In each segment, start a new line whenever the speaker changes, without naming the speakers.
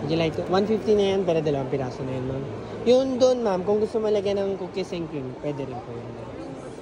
Would you like to? 150 na yan, pero dalawang piraso na yun, ma'am. Yun doon, ma'am, kung gusto mo lagyan ng cookies and cream, pwede rin po yun.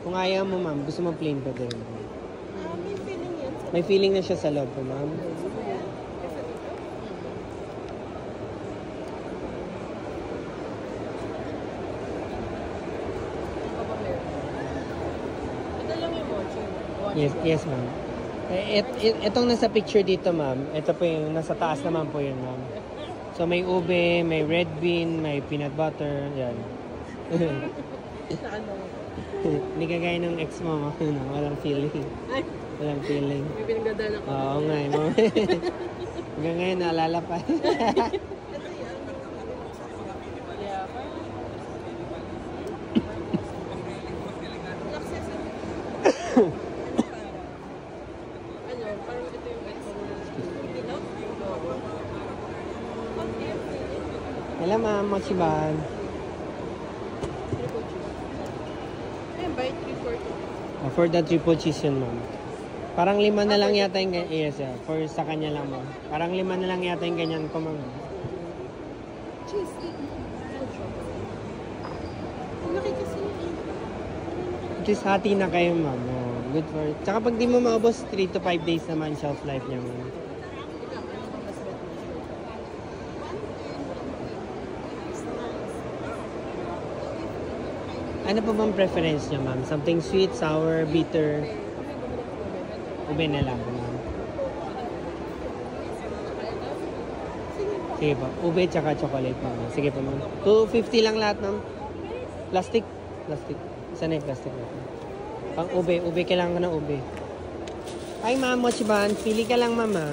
Kung ayaw mo, ma'am, gusto mo plain, pwede rin po.
May feeling yan.
May feeling na siya sa loob po, ma'am.
Ito lang yung mochi.
Yes, ma'am. Itong nasa picture dito, ma'am, ito po yung nasa taas naman po yun, ma'am. So, may ube, may red bean, may peanut butter, yan.
Sa ano?
Hindi kagaya ng ex mo, walang feeling.
Ay,
Walang feeling.
may pinagdadala ko.
Oo nga, mo. Hanggang ngayon, naalala pa.
Yeah. Ano, parang ito yung dilaw?
Hello, ma'am. Mochiban.
Ayun, by 340.
For the triple cheese yun, ma'am. Parang 5 na lang yata yung ganyan. Yes, yeah. For sa kanya lang, ma'am. Parang 5 na lang yata yung ganyan ko, ma'am.
Cheese. Laki kasi yun.
At least hati na kayo, ma'am. Oh, good for it. Tsaka pag di mo maubos, 3 to 5 days naman shelf life niya, ma'am. Ano po bang preference niya, ma'am? Something sweet, sour, bitter? Ube na lang, ma'am. Sige po. Ube tsaka chocolate, ma'am. Sige po, ma'am. 250 lang lahat, ma'am. Plastic. Plastic. Isa na yung plastic natin. Pang ube. Ube, kailangan ko ng ube. Ay, ma'am, mochiban. Pili ka lang, ma'am, ha?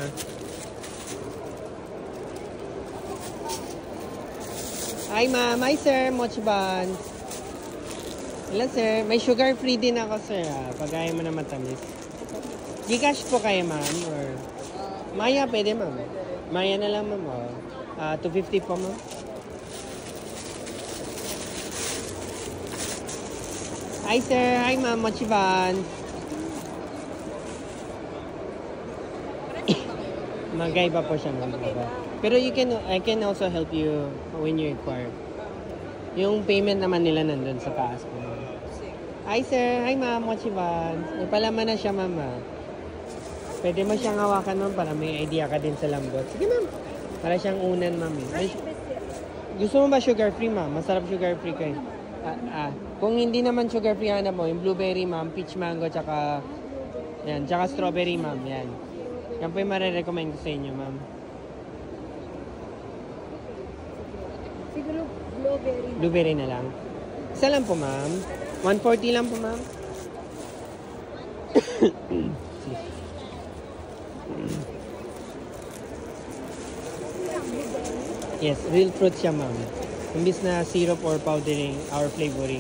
Ay, ma'am. Ay, sir. Mochiban. Hello, sir. May sugar-free din ako, sir, ha? Pag ayaw mo na matamis. Gcash po kayo, ma'am? Or Maya, pwede, ma'am. Maya na lang, ma'am. Oh. 250 po, ma'am. Hi, sir. Hi, ma'am. Mochiban. Magkaiba po siya, ma'am. Pero I can also help you when you inquire. Yung payment naman nila nandun sa taas po, ma'am. Hi, sir. Hi, ma'am. Mochiban. May palaman na siya, ma'am. Pwede mo siyang hawakan, ma'am, para may idea ka din sa lambot. Sige, ma'am. Para siyang unan, ma'am. Gusto mo ba sugar-free, ma'am? Masarap sugar-free kayo. Kung hindi naman sugar-free, hanap mo, yung blueberry, ma'am, peach mango, tsaka, yan, tsaka strawberry, ma'am, yan. Yan po yung marirecommend ko sa inyo, ma'am.
Siguro blueberry.
Blueberry na lang. Isa lang po, ma'am. 140 lang po, ma'am. Yes, real fruit siya, ma'am. Imbis na syrup or powdering or flavoring.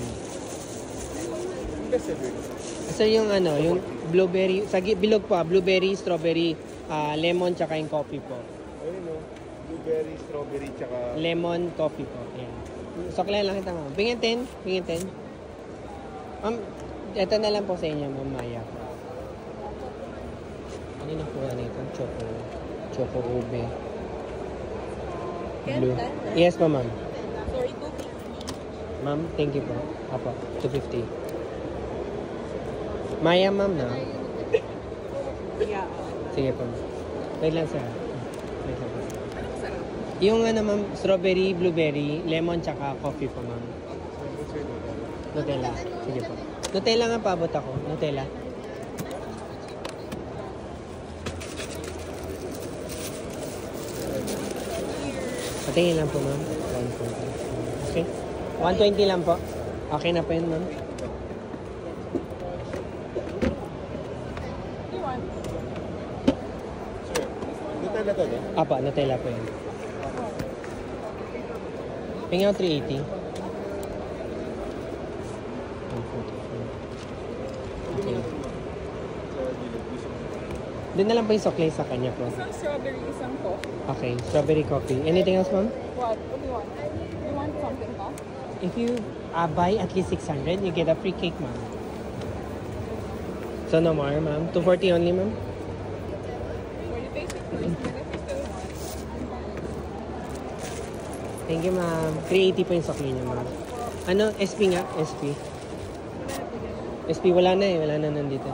Sir, yung ano, yung blueberry, bilog po, blueberry, strawberry, lemon, tsaka yung coffee po.
Ayun o, blueberry, strawberry, tsaka...
Lemon, coffee po. Ayan. Suklayan lang kita, ma'am. Pingin 10, pingin 10. Ma'am, ito na lang po sa inyo, ma'am Maya. Ano yung nakuha nito? Choco ube. Blue. Yes po, ma'am.
Sorry, 250.
Ma'am, thank you po. Apo, 250. Maya, ma'am, na?
Yeah.
Sige po, ma'am. Wait lang, sir. Wait lang po. Yung ano, ma'am, strawberry, blueberry, lemon, tsaka coffee po, ma'am. Nutella. Sige po. Nutella nga paabot ako. Nutella. Patingin lang po, ma'am. 120. Okay. 120 lang po. Okay na po yun, ma'am.
Sir, Nutella to, no?
Apa, Nutella po yun. Pingin ako 380. 144. Okay. Doon na lang po yung sukli sa kanya po.
Isang strawberry, isang coffee.
Okay, strawberry coffee. Anything else, ma'am?
What? What do you want? You want something else?
If you buy at least 600, you get a free cake, ma'am. So no more, ma'am? 240 only, ma'am?
For you taste it first, then if you still want.
Thank you, ma'am. 380 po yung sakli niya, ma'am. Ano? SP nga? SP. SP wala na eh. Wala na nandito.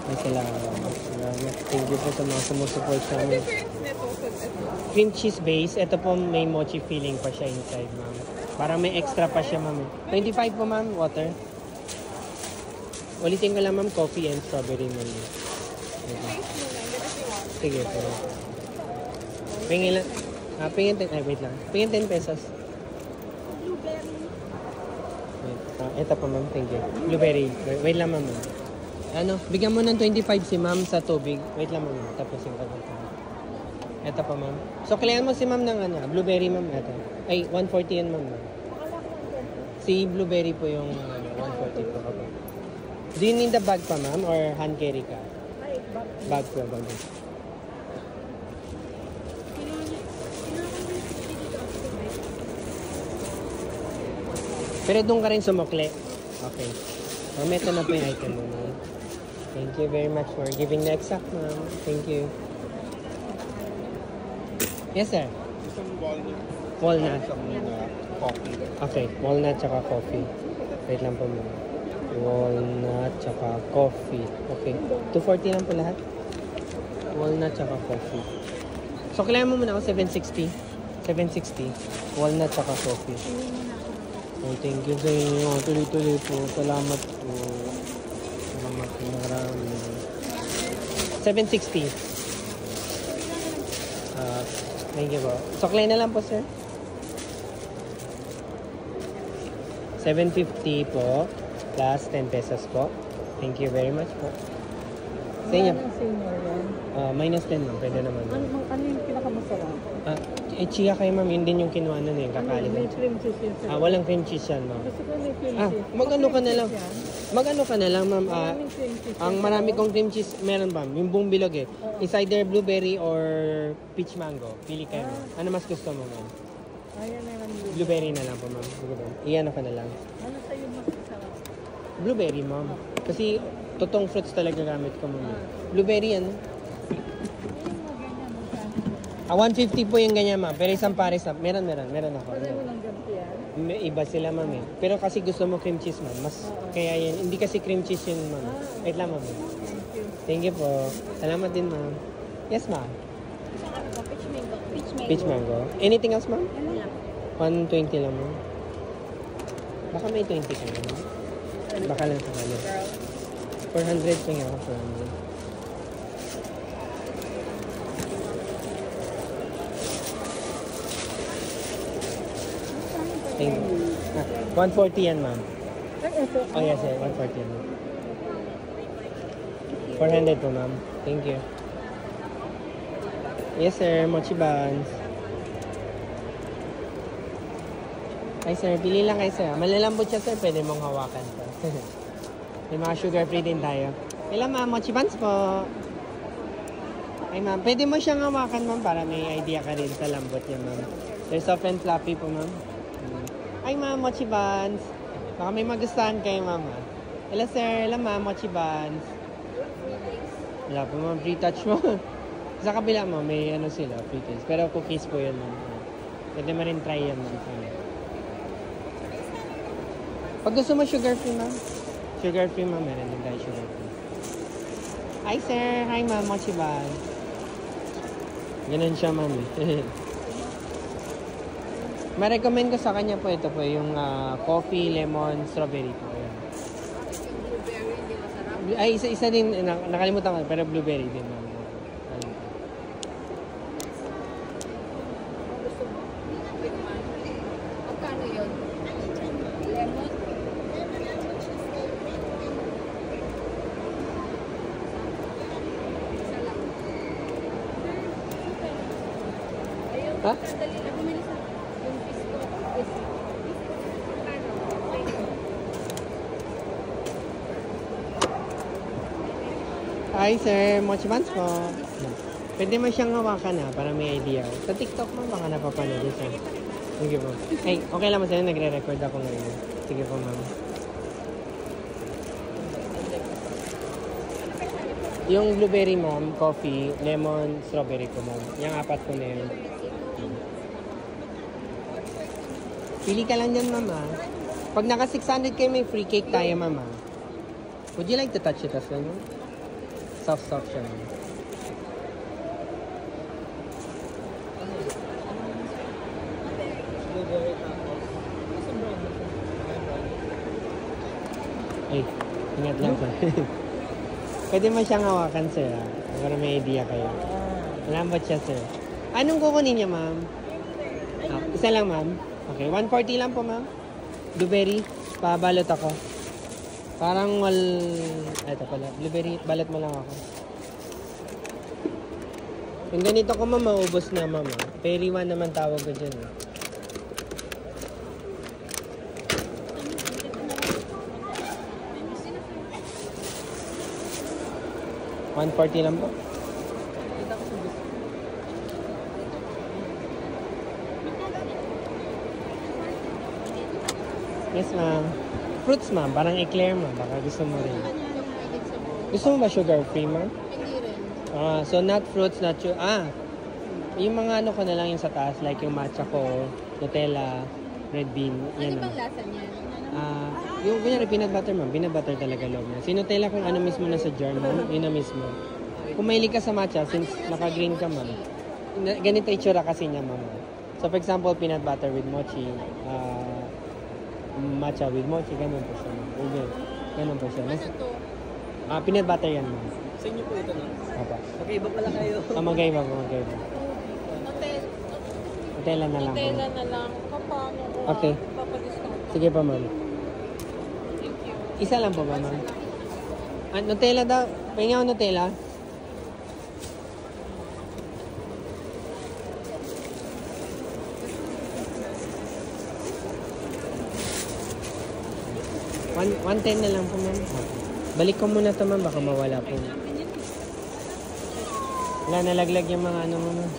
Ay, salamat. Thank you po sa mga sumusupport sa amin. Cream cheese base. Ito po may mochi filling pa siya inside, ma'am. Parang may extra pa siya, ma'am. 25 po, ma'am. Water. Ulitin ko lang, ma'am. Coffee and strawberry melon. Sige po. Pingin lang. Pingin 10. Ay, wait lang. Pingin 10 pesos. Wait. Ito po, ma'am. Thank you. Blueberry. Wait lang, ma'am. Ano? Bigyan mo ng 25 si ma'am sa tubig. Wait lang, ma'am. Tapos yung pagkakas. Ito pa, ma'am. So, kailangan mo si ma'am ng ano, blueberry, ma'am. Ito. Ay, 140 yan, ma'am. Si blueberry po yung 140 po. Okay. Do you need the bag pa, ma'am? Or hand carry ka? Bag po, bag. Pero doon ka rin sumukli. Okay. Ma'am, ito na po yung item mo, ma'am. Thank you very much for giving the exact, ma'am. Thank you. Yes, sir.
Isang walnut.
Walnut.
Isang coffee.
Okay, walnut tsaka coffee. Wait lang po muna. Walnut tsaka coffee. Okay. 240 lang po lahat. Walnut tsaka coffee. So, kailangan mo muna ako 760. 760. Walnut tsaka coffee. Oh, thank you sa inyo. Tuloy-tuloy po. Salamat po. Salamat po. Marami. 760. Thank you po. Suklay na lang po, sir. 750 po. Plus 10 pesos po. Thank you very much po. Sa inyo. Minus 10 ma'am. Pwede naman.
Ano yung pinakamasarap?
Chia kayo ma'am. Yun din yung kinuha nun eh. Kakalit.
May cream cheese yun sir.
Walang cream cheese yan ma'am.
Gusto ko may cream cheese.
Mag-ano ka na lang. Mag-ano ka na lang ma'am.
Maraming cream cheese.
Ang marami kong cream cheese meron ma'am. Yung buong bilog eh. Is either blueberry or peach mango. Pili kayo ma'am. Ano mas gusto mo ma'am?
Ayan na lang.
Blueberry na lang po ma'am. Iyan ka na lang.
Ano sa'yo mas masarap?
Blueberry ma'am. Kasi totoong fruits talaga gamit ko ma'am. Blueberry yan. 150 po yung ganyan ma'am. Pero isang pares na. Meron ako.
Pareho lang ganito yan?
May iba sila ma'am eh. Pero kasi gusto mo cream cheese ma'am. Mas kaya yan. Hindi kasi cream cheese yun ma'am. Wait lang ma'am. Thank you po. Salamat din ma'am. Yes ma'am. Peach mango. Anything else ma'am? 120 lang ma'am. Baka may 20 ka ma'am. Baka lang sa kanya. 400 pa nga ako. 400. Thank you. 140 yan ma'am. Oh yes sir. 140 yan ma'am. 400 po ma'am. Thank you. Yes sir. Mochi buns. Ay sir, pili lang kayo sir. Malalambot siya sir, pwede mong hawakan po. May mga sugar free din tayo. Ilan ma'am, mochi buns po. Ay ma'am, pwede mo siyang hawakan ma'am para may idea ka rin sa lambot niya ma'am. They're soft and fluffy po ma'am. Ay ma'am, mochi buns. Baka may magustuhan kayo ma'am. Ilan sir, ilan ma'am, mochi buns. Wala po ma'am, free touch mo. Sa kabila mo, may ano sila, free taste. Pero cookies po yun ma'am. Pwede mo rin try yan ma'am. Pag gusto mo sugar free ma'am, meron din tayo sugar free. Hi sir, hi ma'am, mochi buns. Ganun siya ma'am. Ma-recommend ko sa kanya po ito po, yung coffee, lemon, strawberry po. Ayan.
Blueberry, hindi masarap.
Ay, isa din, nakalimutan ko, pero blueberry din ma'am.
Gusto mo? Magkano yun? Lemon? Isa lang. Ayun,
Ha?
dali na bumili sa yung fish ko. Magkano?
Hi sir, mochi buns po. Pwede mo siyang hawakan para may idea. Sa TikTok mo baka napapanood sir. Sige po. Ay, okay lang mo sir, nagre-record ako ngayon. Sige po ma'am. Yung blueberry, ma'am, coffee, lemon, strawberry ko, ma'am. Yung apat ko na yun. Pili ka lang dyan, mama. Pag naka 600 kayo, may free cake tayo, mama. Would you like to touch it as well, ma'am? Soft siya, ma'am. Ay, ingat lang, sir. Pwede mo siyang hawakan, sir, ha? Para may idea kayo. Malambot siya, sir. Anong kukunin niya, ma'am? Ah, isa lang, ma'am. Okay, 140 lang po, ma'am. Blueberry, pabalot ako. Parang Ito pala, blueberry, balot mo lang ako. Yung ganito ko, ma'am, maubos na, ma'am. Perry 1 naman tawag ko dyan, eh. $140 lang po. Yes, ma'am. Fruits, ma'am. Parang eclair, ma'am. Baka gusto mo rin. Gusto mo ba sugar free, ma'am?
Hindi rin.
So not fruits, not sugar. Yung mga ano ko na lang yung sa taas. Like yung matcha ko, Nutella, red bean. Yan,
Ano
ma'am.
bang lasa niyan?
Yung kunyari peanut butter, ma'am. Peanut butter talaga loob niya. Si Nutella kung ano mismo na sa jar, ma'am. Yun na mismo. Kung mahilig ka sa matcha, since naka-green ka, ma'am. Ganito itsura kasi niya, ma'am. So for example, peanut butter with mochi. Matcha with mochi. Ganun po siya, ma'am. Okay. Ganun po siya.
Ano to?
Peanut butter yan, ma'am.
Sa inyo po ito, no?
Apa.
Magkaiba pala kayo.
Magkaiba po, magkaiba. Nutella na lang.
Nutella
ma'am.
na lang. Paano ko?
Okay.
Papadiscount.
Sige pa, ma'am.
Thank you.
Isa lang po ba, ma'am? Nutella daw. Pahinga ko Nutella. $110 na lang po, ma'am. Balik ko muna ito, ma'am. Baka mawala po. Wala, nalaglag yung mga ano mo, ma'am.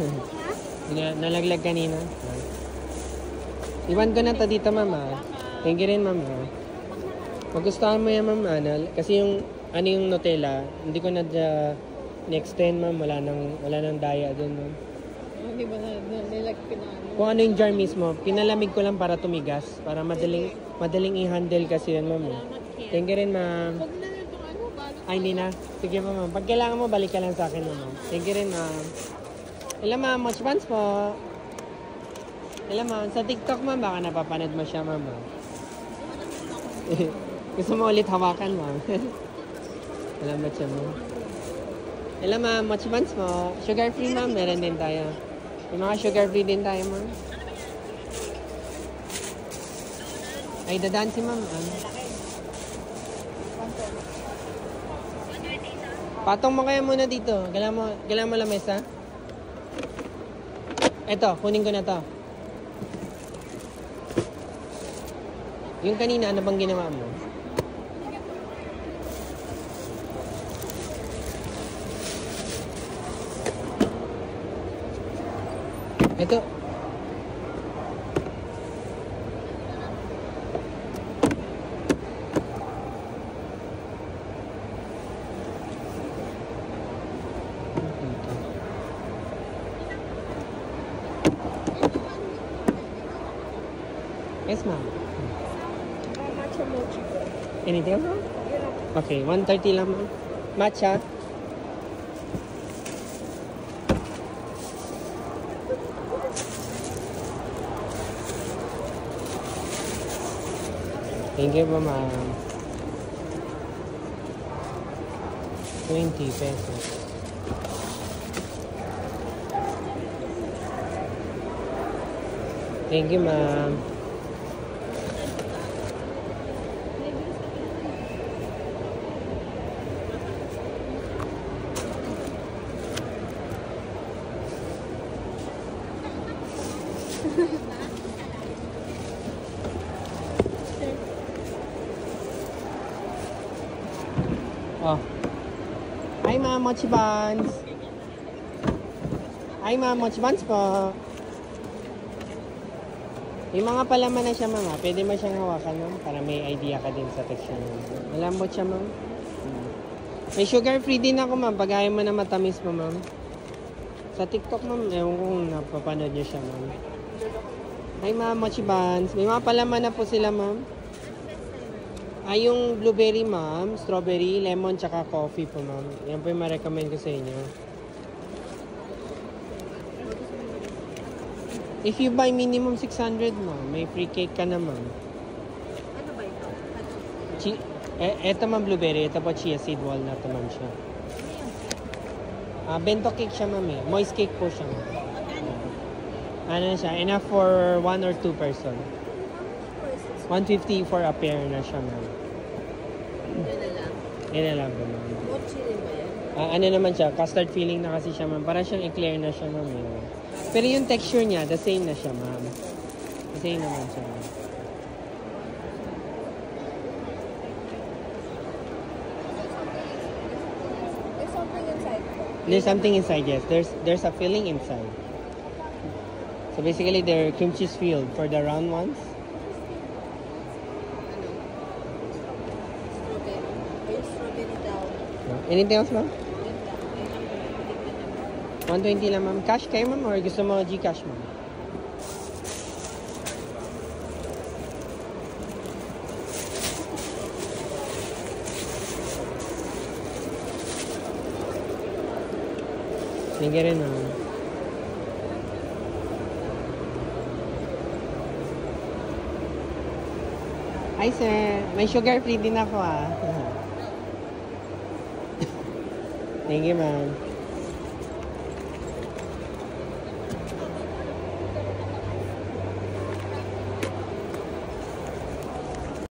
Nalaglag kanina. Iwan ko na to dito, ma'am. Thank you rin, ma'am. Magustuhan mo yan, ma'am. Kasi yung, yung Nutella, hindi ko na ni-extend, ma'am. Wala nang daya dun, ma'am.
Hindi ba nilag pinano?
Kung ano yung jar mismo, pinalamig ko lang para tumigas. Para madaling i-handle kasi yun, ma'am. Thank you rin, ma'am.
Huwag na rin itong ano, balot.
Ay, hindi na. Sige pa, ma'am. Pag kailangan mo, balik ka lang sa akin, ma'am. Thank you rin, ma'am. Hello, ma'am. Much buns po. Hello, ma'am. Sa TikTok, ma'am, baka napapanood mo siya, ma'am. Gusto mo ulit hawakan, ma'am. Salamat siya, ma'am. Hello, ma'am. Much buns po. Sugar free, ma'am. Meron din tayo. May mga sugar free din tayo, ma'am. Ay, dadaan si ma'am. Patong mo kaya muna dito. Kailangan mo lamesa. Eto, kunin ko na to. Yung kanina, ano bang ginawa mo? Ito. Yes, ma'am.
Matcha mochi.
Anything else, ma'am? Okay, 130 lang, ma'am. Matcha. Thank you, ma'am. 20 pesos. Thank you, ma'am. Oh. Hi, ma'am. Mochi buns. Hi, ma'am. Mochi buns po. Yung mga palaman na siya, ma'am. Pwede mo siyang hawakan, ma'am. Para may idea ka din sa texture, ma'am. Malambot siya, ma'am. May sugar-free din ako, ma'am. Pag ayaw mo na matamis mo, ma'am. Sa TikTok, ma'am. Ewan ko kung napapanood niyo siya, ma'am. Hi, ma'am. Mochi buns. May mga palaman na po sila, ma'am. Yung blueberry, ma'am. Strawberry, lemon, tsaka coffee po, ma'am. Yan po yung ma-recommend ko sa inyo. If you buy minimum 600, ma'am, may free cake ka na, ma'am.
Ano ba ito?
Eto, ma'am, blueberry. Ito po, chia seed walnut naman siya. Bento cake siya, ma'am, eh. Moist cake po siya, ma'am. Ano na siya? Enough for 1 or 2 person. 150 for a pair na siya, ma'am.
Ito na lang.
Yan na lang po, ma'am.
Mochi rin ba yan?
Ano naman siya? Custard filling na kasi siya, ma'am. Parang siyang eclair na siya, ma'am. Eh. Pero yung texture niya, the same na siya, ma'am. The same naman siya, ma'am.
There's something inside.
There's something inside, yes. There's a filling inside. So basically, they're cream cheese filled for the round ones.
Strawberry. Yung strawberry daw.
Anything else, ma'am?
Yun lang.
120 lang, ma'am. Cash kayo, ma'am? Or gusto mo Gcash, ma'am? Sige rin, ma'am. Hi, sir. May sugar free din ako, ah. Thank you, ma'am.